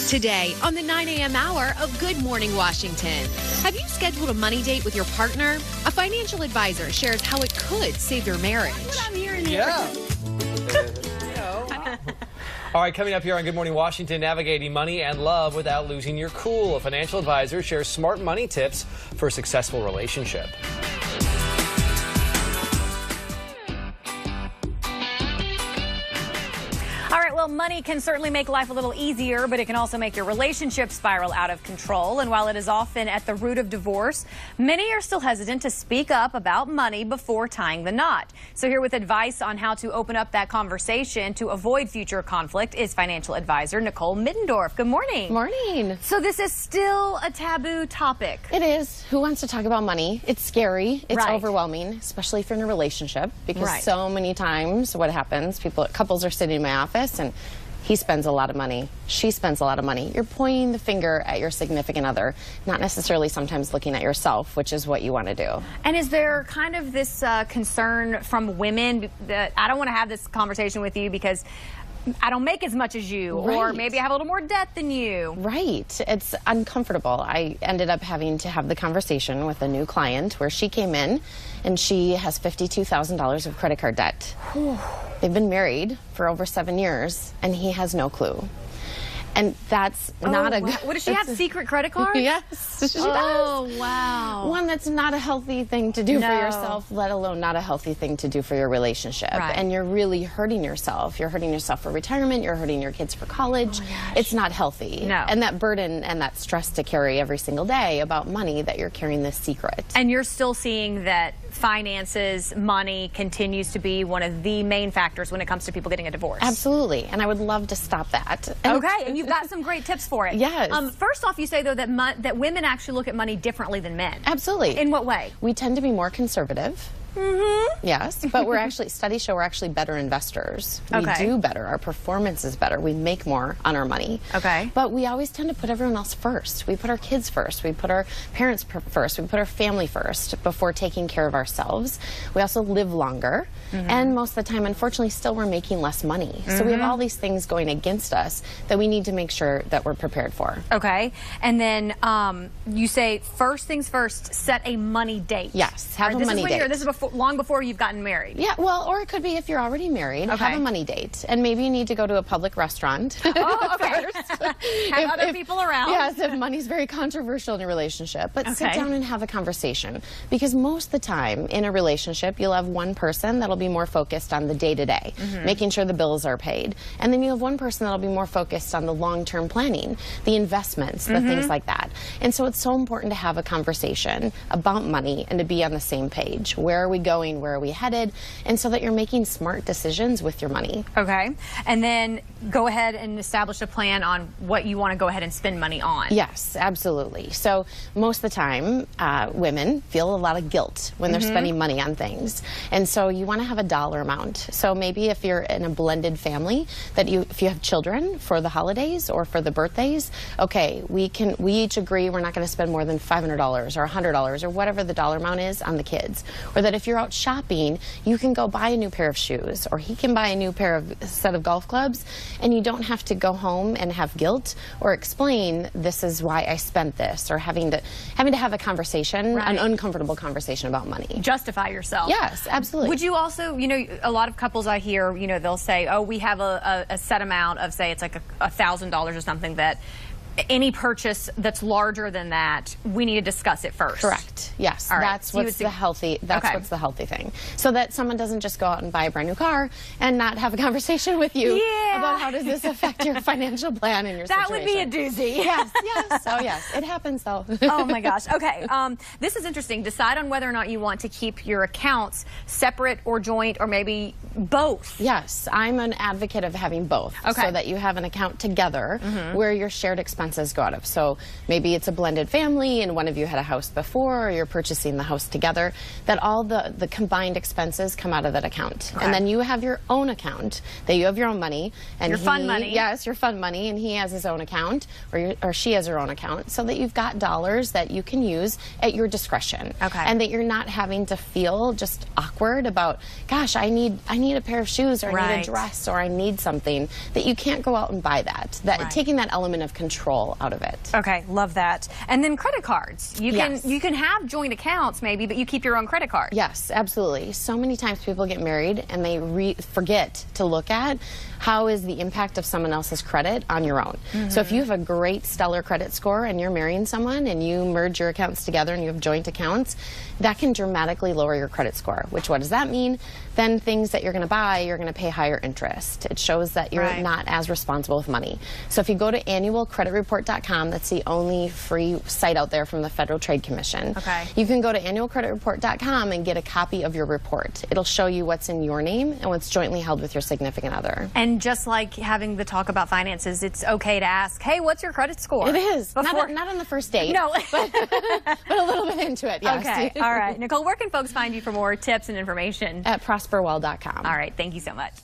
Today on the 9 a.m. hour of Good Morning Washington. Have you scheduled a money date with your partner? A financial advisor shares how it could save your marriage. That's what I'm hearing. Yeah. All right, coming up here on Good Morning Washington, navigating money and love without losing your cool. A financial advisor shares smart money tips for a successful relationship. All right, well, money can certainly make life a little easier, but it can also make your relationship spiral out of control. And while it is often at the root of divorce, many are still hesitant to speak up about money before tying the knot. So here with advice on how to open up that conversation to avoid future conflict is financial advisor Nicole Middendorf. Good morning. Morning. So this is still a taboo topic. It is. Who wants to talk about money? It's scary. It's Right. overwhelming, especially if you're in a relationship, because Right. so many times what happens, couples are sitting in my office and he spends a lot of money, she spends a lot of money. You're pointing the finger at your significant other, not necessarily sometimes looking at yourself, which is what you want to do. And is there kind of this concern from women that I don't want to have this conversation with you because I don't make as much as you, or Right. maybe I have a little more debt than you? Right. It's uncomfortable. I ended up having to have the conversation with a new client where she came in and she has $52,000 of credit card debt. They've been married for over 7 years and he has no clue. And that's not a good... What does she have, secret credit cards? Yes, she does. Oh, wow. One that's not a healthy thing to do for No. yourself, let alone not a healthy thing to do for your relationship. Right. And you're really hurting yourself. You're hurting yourself for retirement. You're hurting your kids for college. It's not healthy. No. And that burden and that stress to carry every single day about money, that you're carrying this secret. And you're still seeing that finances, money continues to be one of the main factors when it comes to people getting a divorce. Absolutely. And I would love to stop that. Okay, and you've got some great tips for it. Yes. First off, you say, though, that that women actually look at money differently than men. Absolutely. In what way? We tend to be more conservative. Yes, but we're actually, studies show we're actually better investors. We Okay. do better. Our performance is better. We make more on our money. Okay. But we always tend to put everyone else first. We put our kids first. We put our parents first. We put our family first before taking care of ourselves. We also live longer. And most of the time, unfortunately, still we're making less money. So we have all these things going against us that we need to make sure that we're prepared for. Okay. And then you say, first things first, set a money date. Yes, have a money date. This is long before you've gotten married. Yeah, well, or it could be if you're already married, Okay. have a money date. And maybe you need to go to a public restaurant. Oh, okay. first. Have other people around. Yes, if money's very controversial in a relationship. But sit Okay. down and have a conversation. Because most of the time in a relationship, you'll have one person that'll be more focused on the day-to-day, making sure the bills are paid. And then you have one person that'll be more focused on the long-term planning, the investments, the things like that. And so it's so important to have a conversation about money and to be on the same page. Where are we going? Where are we headed? And so that you're making smart decisions with your money. Okay. And then go ahead and establish a plan on what you want to go ahead and spend money on. Yes, absolutely. So most of the time, women feel a lot of guilt when they're spending money on things. And so you want to have a dollar amount. So maybe if you're in a blended family, if you have children for the holidays or for the birthdays, okay, we each agree we're not going to spend more than $500 or $100 or whatever the dollar amount is on the kids. Or that if you're out shopping, you can go buy a new pair of shoes, or he can buy a new set of golf clubs, and you don't have to go home and have guilt or explain this is why I spent this, or having to have a conversation, Right. an uncomfortable conversation about money. Justify yourself. Yes, absolutely. Would you also, a lot of couples I hear, they'll say, oh, we have a set amount of, say, it's like $1,000 or something, that any purchase that's larger than that, we need to discuss it first. Correct. Yes. All right. That's So you what's would the healthy. That's Okay. what's the healthy thing. So that someone doesn't just go out and buy a brand new car and not have a conversation with you Yeah. about how does this affect your financial plan and your That situation. would be a doozy. Yes. Yes. Oh yes. It happens though. Oh my gosh. Okay. This is interesting. Decide on whether or not you want to keep your accounts separate or joint, or maybe both. Yes, I'm an advocate of having both. Okay. So that you have an account together where your shared expenses go out of. So maybe it's a blended family and one of you had a house before, or you're purchasing the house together, that all the combined expenses come out of that account. Okay. And then you have your own account, that you have your own money, And your fun money. Yes, your fun money, and he has his own account, or she has her own account, so that you've got dollars that you can use at your discretion. Okay. And that you're not having to feel just awkward about, gosh, I need a pair of shoes, or I need a dress, or I need something, that you can't go out and buy that. Taking that element of control out of it. Okay, love that. And then credit cards. You can have joint accounts maybe, but you keep your own credit card. Yes, absolutely. So many times people get married and they forget to look at how is the impact of someone else's credit on your own. So if you have a great stellar credit score and you're marrying someone and you merge your accounts together and you have joint accounts, that can dramatically lower your credit score. Which, what does that mean? Then things that you're going to buy, you're going to pay higher interest. It shows that you're not as responsible with money. So if you go to annualcreditreport.com, that's the only free site out there from the Federal Trade Commission. Okay. You can go to annualcreditreport.com and get a copy of your report. It'll show you what's in your name and what's jointly held with your significant other. And just like having the talk about finances, it's okay to ask, hey, what's your credit score? It is. Not on the first date. No. but a little bit into it, yes. Okay. All right. Nicole, where can folks find you for more tips and information? At prosperwell.com. All right. Thank you so much.